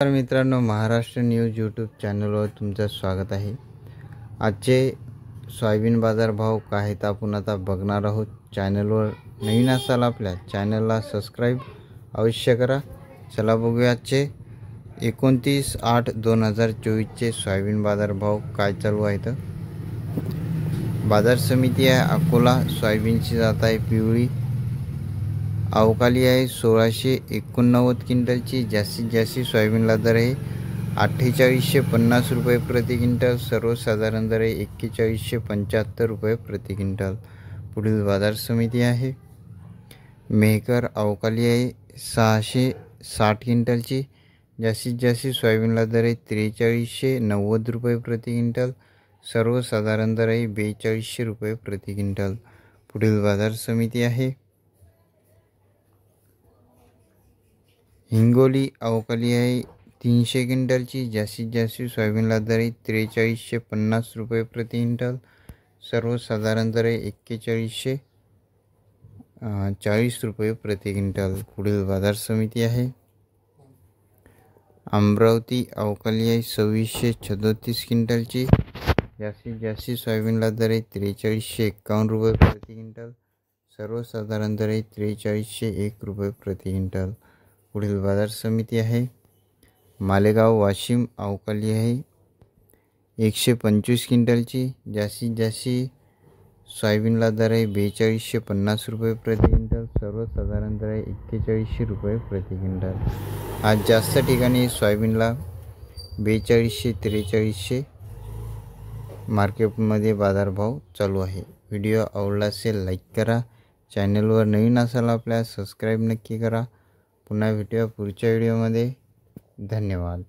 मित्रांनो, Maharashtra news YouTube चॅनलवर तुमचं स्वागत आहे। आजचे सोयाबीन बाजार भाव काय आहेत आपण आता बघणार आहोत। चॅनलवर नवीन असाल आपल्या चॅनलला सबस्क्राइब अवश्य करा। चला बघूया आजचे 29/8/2024 चे सोयाबीन बाजार भाव काय चालू आहेत। बाजार समिती आहे अकोला। सोयाबीनची जात आहे पिवळी। अवकाली आहे 1689 क्विंटलची। जास्तीत जास्त सोयाबीनला दर आहे 4850 रुपये प्रति क्विंटल। सर्वसाधारण दर आहे 4175 रुपये प्रति क्विंटल। पुढील बाजार समिती आहे मेहकर। अवकाली आहे 660 क्विंटलची। जास्तीत जास्त सोयाबीनला दर आहे 4390 रुपये प्रति क्विंटल। सर्वसाधारण दर आहे 4200 रुपये प्रति क्विंटल। पुढील बाजार समिती आहे हिंगोली। अवकाली आहे 300 क्विंटलची। जास्तीत जास्त सोयाबीनला दर आहे 4350 रुपये प्रति क्विंटल। सर्वसाधारण दर आहे 4140 रुपये प्रति क्विंटल। पुढील बाजार समिती आहे अमरावती। अवकाली आहे 2636 क्विंटलची। जास्तीत जास्त सोयाबीनला दर आहे 4351 रुपये प्रति क्विंटल। सर्वसाधारण दर आहे 4301 रुपये प्रति क्विंटल। पुढील बाजार समिती आहे मालेगाव वाशिम। अवकाली आहे 125 क्विंटलची। जास्तीत जास्त सोयाबीनला दर आहे 4250 रुपये प्रति क्विंटल। सर्वसाधारण दर आहे 4100 रुपये प्रति क्विंटल। आज जास्त ठिकाणी सोयाबीनला 4200-4300 मार्केटमध्ये बाजारभाव चालू आहे। व्हिडिओ आवडला असेल लाईक करा। चॅनलवर नवीन असाल आपल्या सबस्क्राइब नक्की करा। पुन्हा भेटूया पुढच्या व्हिडिओमध्ये। धन्यवाद।